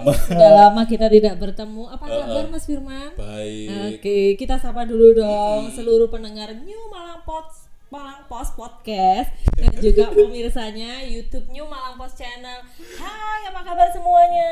Sudah lama kita tidak bertemu. Apa kabar Mas Firman? Baik. Oke, kita sapa dulu dong seluruh pendengar New Malang Post Podcast dan juga pemirsanya YouTube New Malang Post Channel. Hai, apa kabar semuanya?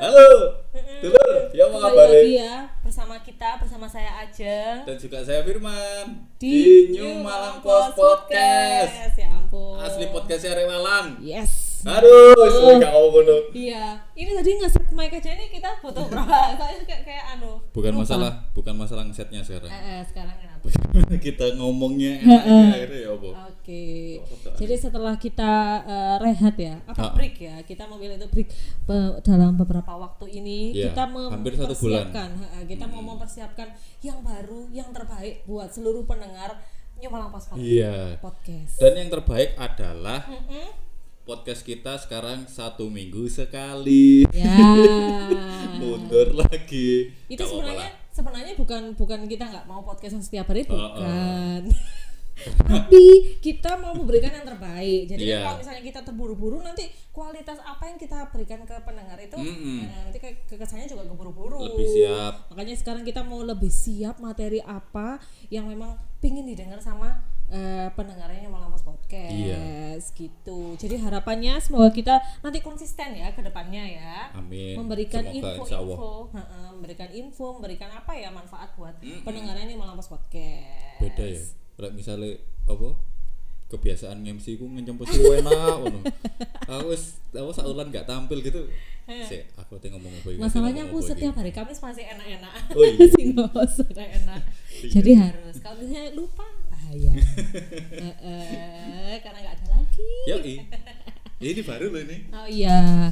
Halo. Dulur, ya apa Kembali kabar? lagi ya bersama saya Ajeng Dan juga saya Firman di New Malang Post Podcast. Ya ampun. Asli podcastnya Rewalang. Yes. Aduh, suwe gak ngomong ngono. Iya, ini tadi nge-set mic aja ini kita butuh berapa? kayak Bukan lupa. masalah ngesetnya sekarang. Sekarang kenapa? Kita ngomongnya akhirnya ya apa? Oke. Jadi setelah kita rehat ya, break ya, kita memilih untuk break dalam beberapa waktu ini. Iya, Kita hampir 1 bulan. Kita mau mempersiapkan yang baru, yang terbaik buat seluruh pendengar New Malang Post Iya. Podcast. Dan yang terbaik adalah podcast kita sekarang 1 minggu sekali. Ya. Mundur lagi. Itu Gak apa-apa lah. sebenarnya bukan kita nggak mau podcast yang setiap hari, bukan. Tapi kita mau memberikan yang terbaik. Jadi kalau misalnya kita terburu-buru, nanti kualitas apa yang kita berikan ke pendengar itu nanti kesannya juga keburu-buru. Lebih siap. Makanya sekarang kita mau lebih siap materi apa yang memang pingin didengar sama pendengarnya Malang Post Podcast gitu. Jadi harapannya semoga kita nanti konsisten ya ke depannya ya. Amin. Memberikan Semoga, info, memberikan apa ya manfaat buat pendengarnya ini Malang Post Podcast. Beda ya. Kayak misalnya apa? Kebiasaan MC ku ngenyempet enak ngono. Aku saulan gak tampil gitu. Sik, aku ngomong apa iki. Masalahnya aku setiap hari Kamis masih enak-enak. Oh iya. Masih sudah enak. Jadi harus kalau misalnya lupa bahaya. Karena nggak ada lagi. Ini baru loh ini. Oh iya,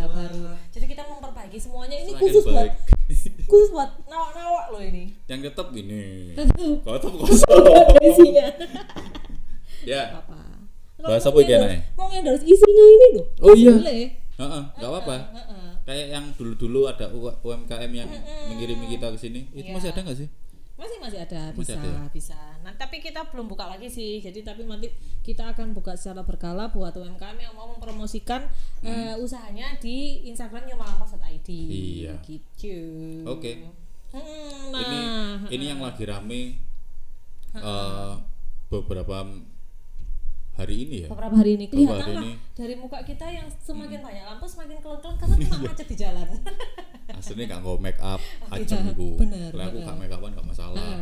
baru. Jadi kita memperbaiki semuanya ini khusus buat nawak-nawak loh ini. Yang tetap gini. Tetap kosong. isinya. Ya. Apa? Bahasa apa iki enak? Mau ngendorse isinya ini loh. Oh iya. Boleh. Enggak apa-apa. Kayak yang dulu-dulu ada UMKM yang mengirimi kita ke sini. Itu masih ada enggak sih? Masih ada, Masih ada ya? bisa. Nah, tapi kita belum buka lagi sih. Jadi tapi nanti kita akan buka secara berkala buat UMKM yang mau mempromosikan usahanya di Instagram newmalangpost.id. Iya. Gitu. Oke. Nah, ini yang lagi rame beberapa hari ini ya. Beberapa hari ini kelihatan hari lah ini. dari muka kita yang semakin banyak lampu semakin kelon-kelon karena kena macet di jalan. Aslinya gak nggak make up aja Iya, iku. bener. Lah aku gak make upan gak masalah.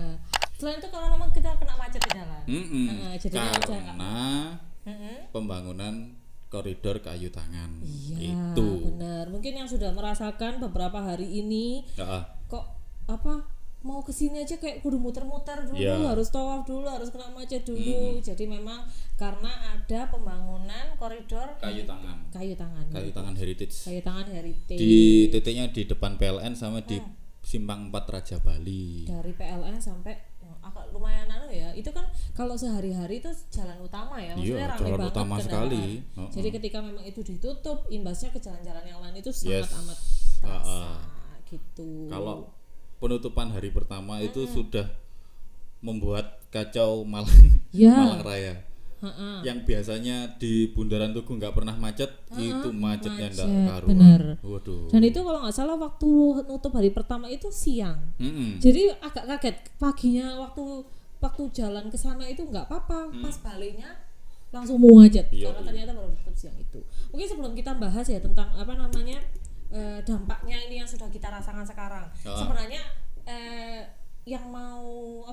Selain itu kalau memang kita kena macet di jalan. Karena pembangunan koridor kayu tangan. Iya, Itu. benar. Mungkin yang sudah merasakan beberapa hari ini kok mau kesini aja kayak kudu muter-muter dulu, harus tawaf dulu, harus kena macet dulu. Jadi memang karena ada pembangunan koridor Kayu tangan heritage. Kayu tangan heritage. Di titiknya di depan PLN sama di Simpang 4 Raja Bali. Dari PLN sampai agak lumayan ya. Itu kan kalau sehari-hari itu jalan utama ya, maksudnya ramai banget utama sekali. Jadi ketika memang itu ditutup, imbasnya ke jalan-jalan yang lain itu sangat amat terasa gitu. Kalau penutupan hari pertama itu sudah membuat kacau Malang Raya. Yang biasanya di Bundaran Tugu nggak pernah macet, itu macetnya nggak karuan. Bener. Waduh. Dan itu kalau nggak salah waktu nutup hari pertama itu siang. Jadi agak kaget paginya waktu jalan ke sana itu nggak apa-apa, pas baliknya langsung mau macet karena ternyata baru tutup siang itu. Mungkin sebelum kita bahas ya tentang dampaknya ini yang sudah kita rasakan sekarang. Sebenarnya yang mau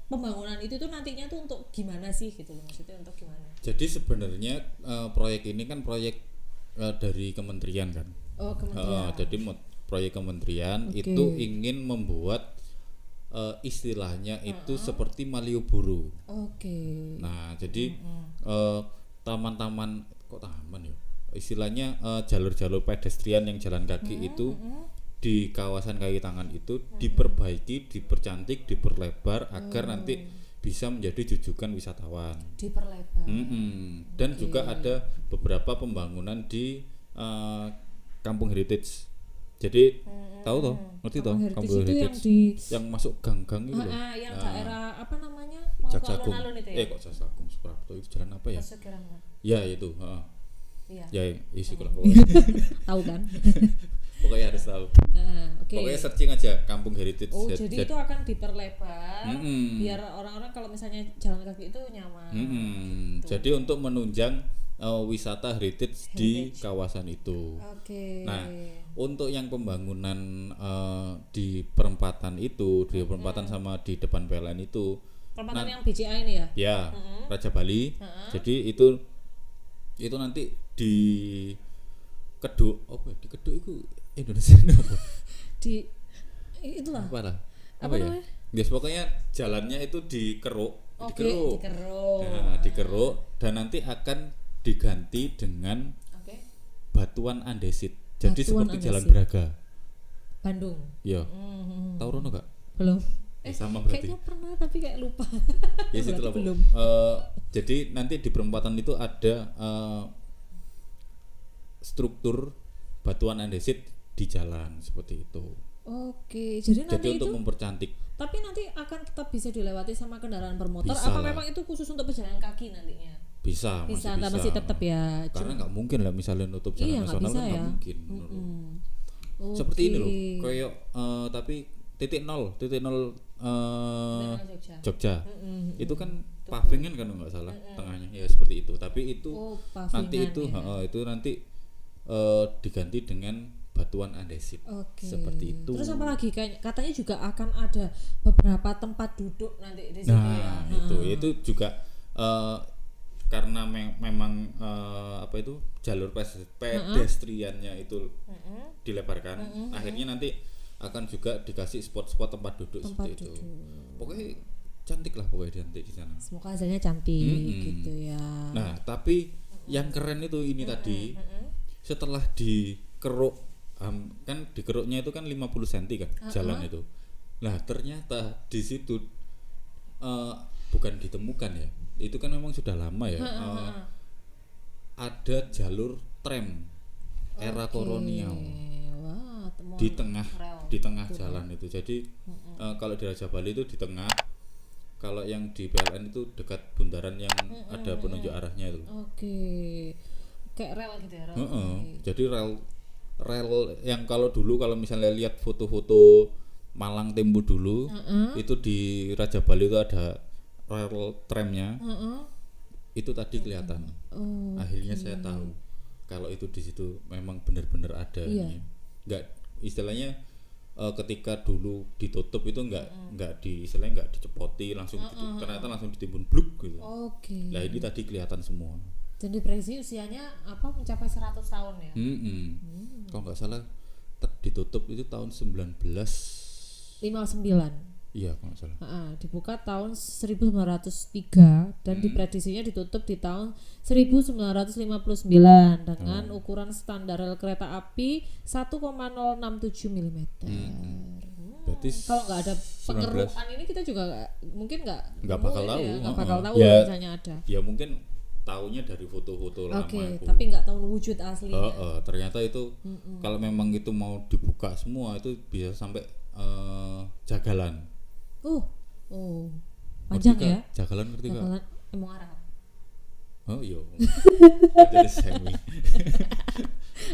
pembangunan itu tuh nantinya tuh untuk gimana sih gitu loh, maksudnya untuk gimana? Jadi sebenarnya proyek ini kan proyek dari kementerian kan. Oh, kementerian. Jadi proyek kementerian itu ingin membuat istilahnya itu seperti Malioboro. Nah, jadi taman-taman kok taman ya? Istilahnya jalur-jalur pedestrian yang jalan kaki itu di kawasan Kayu Tangan itu diperbaiki, dipercantik, diperlebar agar nanti bisa menjadi jujukan wisatawan. Diperlebar. Dan juga ada beberapa pembangunan di Kampung Heritage. Jadi tahu toh, ngerti toh Kampung Heritage yang masuk gang-gang itu loh. Yang daerah apa namanya? Jaksagung. Itu ya? Kok Jaksagung Suprapto itu jalan apa ya? Ya itu, Iya. Ya isi kalau tahu kan. Pokoknya harus tahu. Okay. Pokoknya searching aja Kampung Heritage. Jadi itu akan diperlebar biar orang-orang kalau misalnya jalan kaki itu nyaman. Gitu. Jadi untuk menunjang wisata heritage di kawasan itu. Okay. Nah, untuk yang pembangunan di perempatan itu, di perempatan sama di depan PLN itu. Perempatan yang BCA ini ya? Ya, Raja Bali. Jadi itu nanti di Keduk, di Keduk itu Indonesia apa? Di itulah. Apa ya? Yes, pokoknya jalannya itu dikeruk. Dikeruk. Nah, dikeruk dan nanti akan diganti dengan batuan andesit. Jadi seperti andesit. Jalan Braga. Bandung. Iya. Tahu Rono gak? Belum. Sama berarti. Kayaknya pernah tapi kayak lupa. Ya situ lah. Belum. Jadi nanti di perempatan itu ada struktur batuan andesit di jalan seperti itu. Oke, jadi nanti untuk itu mempercantik. Tapi nanti akan tetap bisa dilewati sama kendaraan bermotor. Bisa apa lah. memang itu khusus untuk pejalan kaki nantinya? Bisa. Masih tetap ya. Karena nggak mungkin lah misalnya nutup jalan nasional kan nggak mungkin. Seperti ini loh, kayak tapi titik nol Jogja. Itu kan pavingan kan nggak salah tengahnya ya seperti itu. Tapi itu nanti itu nanti diganti dengan batuan andesit. Seperti itu. Terus apa lagi katanya juga akan ada beberapa tempat duduk nanti di situ ya. Itu juga karena memang itu jalur pedestriannya itu dilebarkan. Akhirnya nanti akan juga dikasih spot-spot tempat duduk seperti itu. Pokoknya cantik lah pokoknya nanti di sana. Semoga hasilnya cantik gitu ya. Nah, tapi yang keren itu ini tadi setelah dikeruk kan dikeruknya itu kan 50 cm kan jalan itu. Nah, ternyata di situ bukan ditemukan ya. Itu kan memang sudah lama ya. Ada jalur tram era kolonial. Di tengah jalan itu. Jadi kalau di Raja Bali itu di tengah. Kalau yang di PLN itu dekat bundaran yang ada penunjuk arahnya itu. Kayak rel gitu ya. Jadi rel yang kalau misalnya lihat foto-foto Malang Tempo dulu, itu di Raja Bali itu ada rel tramnya. Itu tadi kelihatan. Akhirnya saya tahu kalau itu di situ memang benar-benar ada. Enggak istilahnya ketika dulu ditutup itu enggak dicepoti langsung ternyata langsung ditimbun bluk gitu. Nah, ini tadi kelihatan semua. Dan diprediksi usianya mencapai 100 tahun ya. Kalau nggak salah ditutup itu tahun 1959. Iya, kalau nggak salah. Dibuka tahun 1903 dan diprediksinya ditutup di tahun 1959 dengan ukuran standar rel kereta api 1,067 mm. Berarti kalau nggak ada pengerukan ini kita juga mungkin nggak bakal tahu. Nggak bakal tahu ya, misalnya ada. Ya mungkin tahunya dari foto-foto lama itu. Tapi nggak tahu wujud aslinya. Ternyata itu kalau memang itu mau dibuka semua itu bisa sampai Jagalan. Panjang ya? Jagalan ngerti nggak? Jagalan emang Arab. Oh iya. Jadi semi.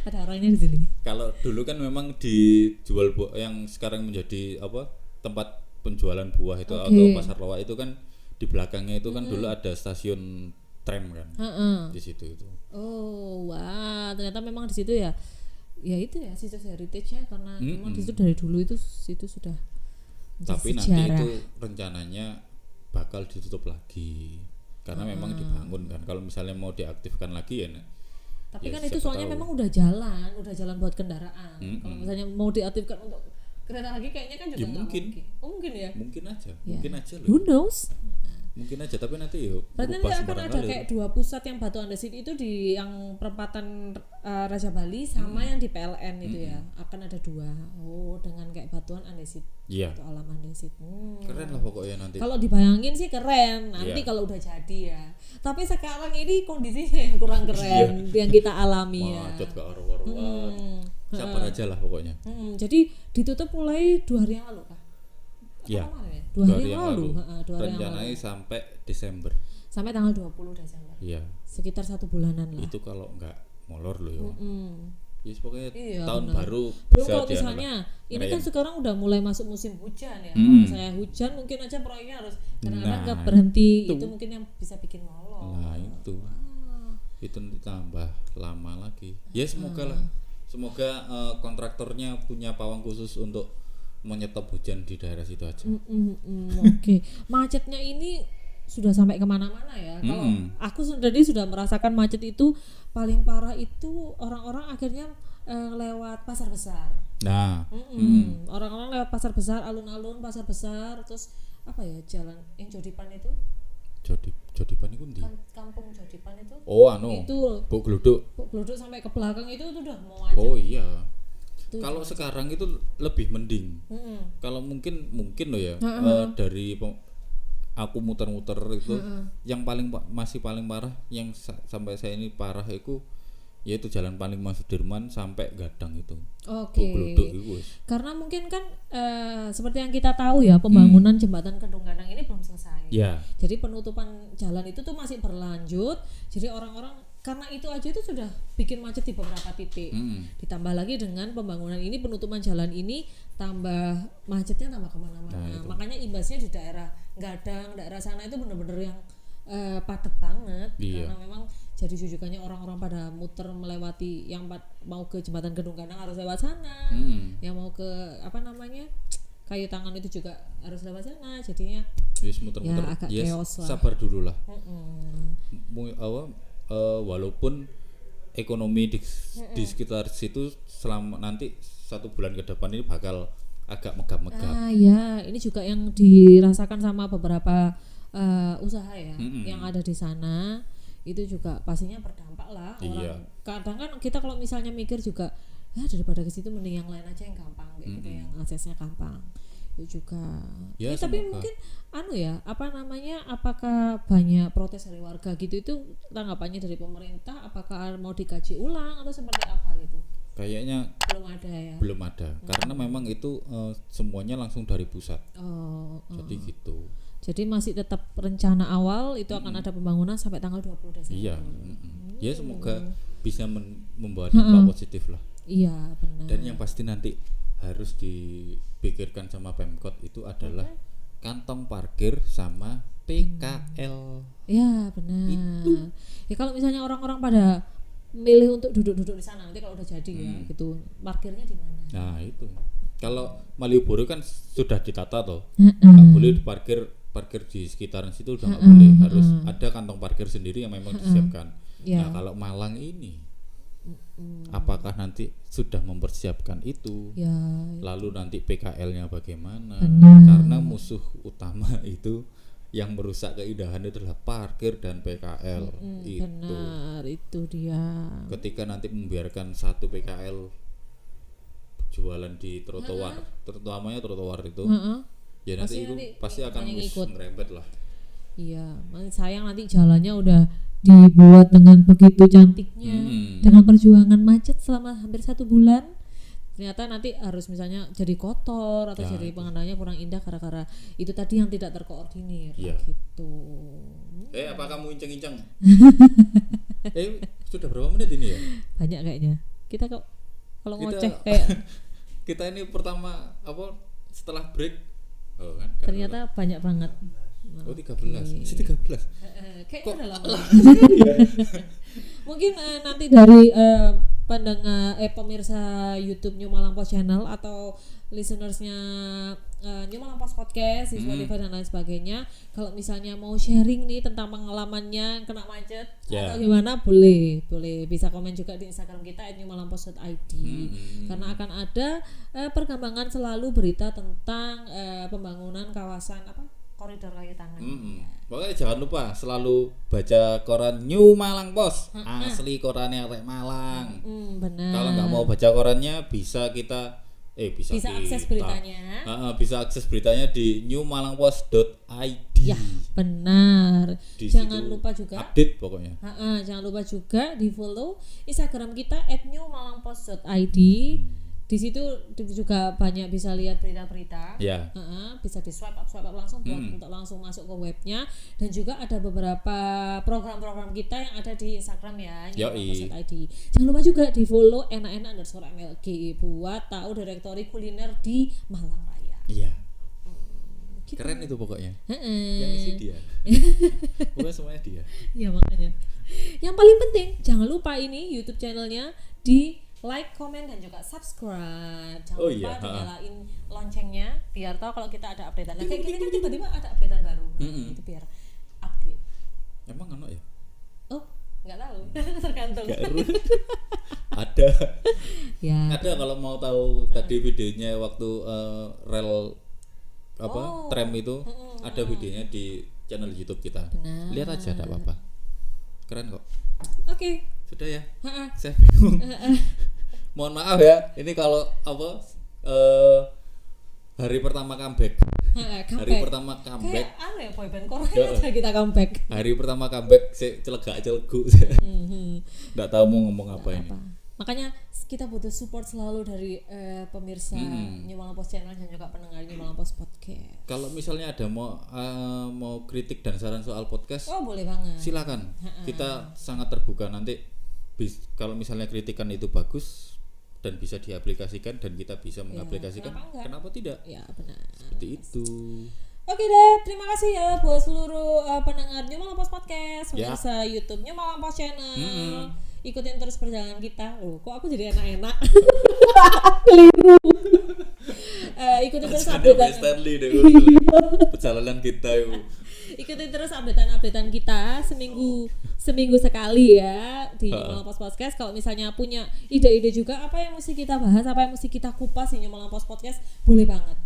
Ada orangnya di sini. Kalau dulu kan memang dijual yang sekarang menjadi tempat penjualan buah itu atau pasar lawak itu kan di belakangnya itu kan dulu ada stasiun tram kan. Di situ itu. Ternyata memang di situ ya. Ya itu ya situs heritage-nya karena memang di situ dari dulu itu situ sudah. Tapi nanti itu rencananya bakal ditutup lagi karena memang dibangun kan. Kalau misalnya mau diaktifkan lagi ya. Tapi kan itu soalnya memang udah jalan buat kendaraan. Kalau misalnya mau diaktifkan untuk kereta lagi kayaknya kan juga mungkin. Mungkin ya. Mungkin aja loh. Who knows? Mungkin aja tapi nanti ya berarti nanti akan ada kayak dua pusat yang batu andesit itu di yang perempatan Raja Bali sama yang di PLN itu ya akan ada dua dengan kayak batuan andesit atau alam andesit. Keren lah pokoknya nanti kalau dibayangin sih keren nanti kalau udah jadi ya tapi sekarang ini kondisinya yang kurang keren yang kita alami macet ke arah-arah sabar aja lah pokoknya. Jadi ditutup mulai 2 hari yang lalu kah? Ya, 2 hari yang lalu. Rencananya sampai Desember. Sampai tanggal 20 Desember. Iya. Sekitar 1 bulanan lah. Itu kalau enggak molor loh ya. Yes, pokoknya Iya, tahun benar. baru Belum bisa kalau dianu lah. misalnya ini kan Ngerayain. sekarang udah mulai masuk musim hujan ya. Kalau misalnya hujan mungkin aja proyeknya harus kadang-kadang Nah, nggak berhenti. itu. Itu mungkin yang bisa bikin molor. Nah itu nanti tambah lama lagi. Ya semoga lah, semoga kontraktornya punya pawang khusus untuk menyetop hujan di daerah situ aja. Oke, macetnya ini sudah sampai kemana-mana ya. Kalau aku tadi sudah merasakan macet itu paling parah itu orang-orang akhirnya lewat pasar besar. Nah, Orang-orang lewat pasar besar, alun-alun pasar besar, terus apa ya jalan yang Jodipan itu, Jodipan iku ndi? kampung Jodipan itu. Oh anu, Itu Buk Gluduk. geluduk sampai ke belakang itu udah mau macet. Oh iya. Itu Kalau sekarang itu lebih mending. Kalau mungkin loh ya, dari aku muter-muter itu yang masih paling parah yang sampai saya ini parah itu yaitu jalan paling Mas Sudirman sampai Gadang itu. Oke. Gluduk itu wis. Karena mungkin kan seperti yang kita tahu ya, pembangunan jembatan Kedung Gandang ini belum selesai. Ya. Jadi penutupan jalan itu tuh masih berlanjut. Jadi orang-orang karena itu aja itu sudah bikin macet di beberapa titik. Ditambah lagi dengan pembangunan ini, penutupan jalan ini tambah macetnya tambah kemana-mana. Nah, makanya imbasnya di daerah Gadang, daerah sana itu bener-bener yang padat banget. Iya. Karena memang jadi jujukannya orang-orang pada muter melewati yang mau ke jembatan Kedung Gandang harus lewat sana. Yang mau ke apa namanya Kayu Tangan itu juga harus lewat sana. Jadinya Wis muter-muter. ya agak chaos lah. Sabar dulu lah. Walaupun ekonomi di sekitar situ selama nanti 1 bulan ke depan ini bakal agak megap-megap. Ya, ini juga yang dirasakan sama beberapa usaha ya yang ada di sana. Itu juga pastinya berdampak lah. Iya. Kadang kan kita kalau misalnya mikir juga ya daripada ke situ mending yang lain aja yang gampang kayak gitu, yang aksesnya gampang. Itu juga. Ya, Tapi semoga. mungkin apakah banyak protes dari warga gitu, itu tanggapannya dari pemerintah, apakah mau dikaji ulang atau seperti apa gitu? Kayaknya Belum ada ya. belum ada karena memang itu semuanya langsung dari pusat. Jadi gitu. Jadi masih tetap rencana awal itu akan ada pembangunan sampai tanggal 20 Desember. Iya. Ya semoga bisa membawa dampak positif lah. Iya, benar. Dan yang pasti nanti harus dipikirkan sama Pemkot itu adalah kantong parkir sama PKL. Ya, benar. Ya kalau misalnya orang-orang pada milih untuk duduk-duduk di sana nanti kalau udah jadi ya gitu, parkirnya di mana? Nah, itu. Kalau Malioboro kan sudah ditata toh. Nggak boleh diparkir di sekitaran situ, udah nggak boleh, harus ada kantong parkir sendiri yang memang disiapkan. Ya. Nah kalau Malang ini apakah nanti sudah mempersiapkan itu? Ya. Lalu nanti PKL-nya bagaimana? Benar. Karena musuh utama itu yang merusak keindahan itu adalah parkir dan PKL. Itu Benar, itu dia. ketika nanti membiarkan satu PKL jualan di trotoar, terutamanya trotoar itu, ya nanti pasti akan banyak ikut. merembet lah. Iya, sayang nanti jalannya udah dibuat dengan begitu cantiknya, dengan perjuangan macet selama hampir 1 bulan. Ternyata nanti harus misalnya jadi kotor atau jadi pengendalianya kurang indah gara-gara itu tadi yang tidak terkoordinir. Iya. Gitu. Apa kamu inceng-inceng? Sudah berapa menit ini ya? Banyak kayaknya. Kita kok kalau Kita- ngoceh kayak Kita ini pertama setelah break. Oh kan? ternyata banyak banget. Oh 13. Masih 13. Kayaknya udah lama. Mungkin nanti dari pendengar pemirsa YouTube New Malang Post Channel atau listenersnya New Malang Post Podcast di Spotify dan lain sebagainya, kalau misalnya mau sharing nih tentang pengalamannya kena macet atau gimana, boleh bisa komen juga di Instagram kita @newmalangpost.id. Karena akan ada perkembangan selalu berita tentang pembangunan kawasan koridor Kayu Tangan. Pokoknya jangan lupa selalu baca koran New Malang Post, asli korannya arek Malang. Benar. Kalau nggak mau baca korannya bisa bisa akses beritanya. Bisa akses beritanya di newmalangpost.id. Ya, benar. Di Jangan situ lupa juga update pokoknya. jangan lupa juga di follow Instagram kita @newmalangpost.id Di situ juga banyak bisa lihat berita-berita. Ya. Bisa di swipe up langsung buat untuk langsung masuk ke webnya, dan juga ada beberapa program-program kita yang ada di Instagram ya, @. Jangan lupa juga di follow enak-enak_mlg buat tahu direktori kuliner di Malang Raya. Iya. Gitu. Keren itu pokoknya. Yang isi dia. Pokoknya semuanya dia. Iya makanya. Yang paling penting jangan lupa ini YouTube channelnya di like, komen, dan juga subscribe. Jangan lupa nyalain loncengnya biar tahu kalau kita ada updatean. Nah, kayak gini kan tiba-tiba ada updatean baru. Itu biar update. Emang ano ya? Oh, nggak tahu. Tergantung. Ada. Ya. Ada kalau mau tahu tadi videonya waktu rel tram itu ada videonya di channel YouTube kita. Benar. Lihat aja, enggak apa-apa. Keren kok. Oke. Sudah ya. Saya bingung. Mohon maaf ya. Ini kalau hari pertama comeback. Hari pertama comeback. Kayak ya boyband Korea aja kita comeback. Hari pertama comeback saya celegak-celegu. Enggak tahu mau ngomong apa ini. Makanya kita butuh support selalu dari pemirsa New Malang Post Channel dan juga pendengar New Malang Post Podcast. Kalau misalnya ada mau kritik dan saran soal podcast, boleh banget. Silakan. Kita sangat terbuka nanti. Kalau misalnya kritikan itu bagus dan bisa diaplikasikan dan kita bisa mengaplikasikan, kenapa tidak? Ya benar. Seperti itu. Oke deh, terima kasih ya buat seluruh pendengar New Malang Post Podcast, pemirsa YouTube New Malang Post Channel. Ikutin terus perjalanan kita. Kok aku jadi enak-enak? Keliru. Ikutin terus updatean perjalanan kita itu. Ikutin terus updatean kita seminggu sekali ya di New Malang Post Podcast. Kalau misalnya punya ide-ide juga apa yang mesti kita bahas, apa yang mesti kita kupas di New Malang Post Podcast, boleh banget.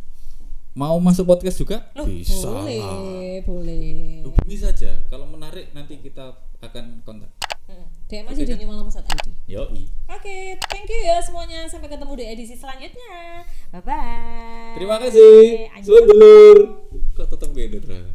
Mau masuk podcast juga? Bisa. Boleh. Hubungi saja. Kalau menarik nanti kita akan kontak. DM aja di New Malang Post ID. Yoi. Oke, thank you ya semuanya. Sampai ketemu di edisi selanjutnya. Bye bye. Terima kasih. Sudah dulur. Kok tetap beda.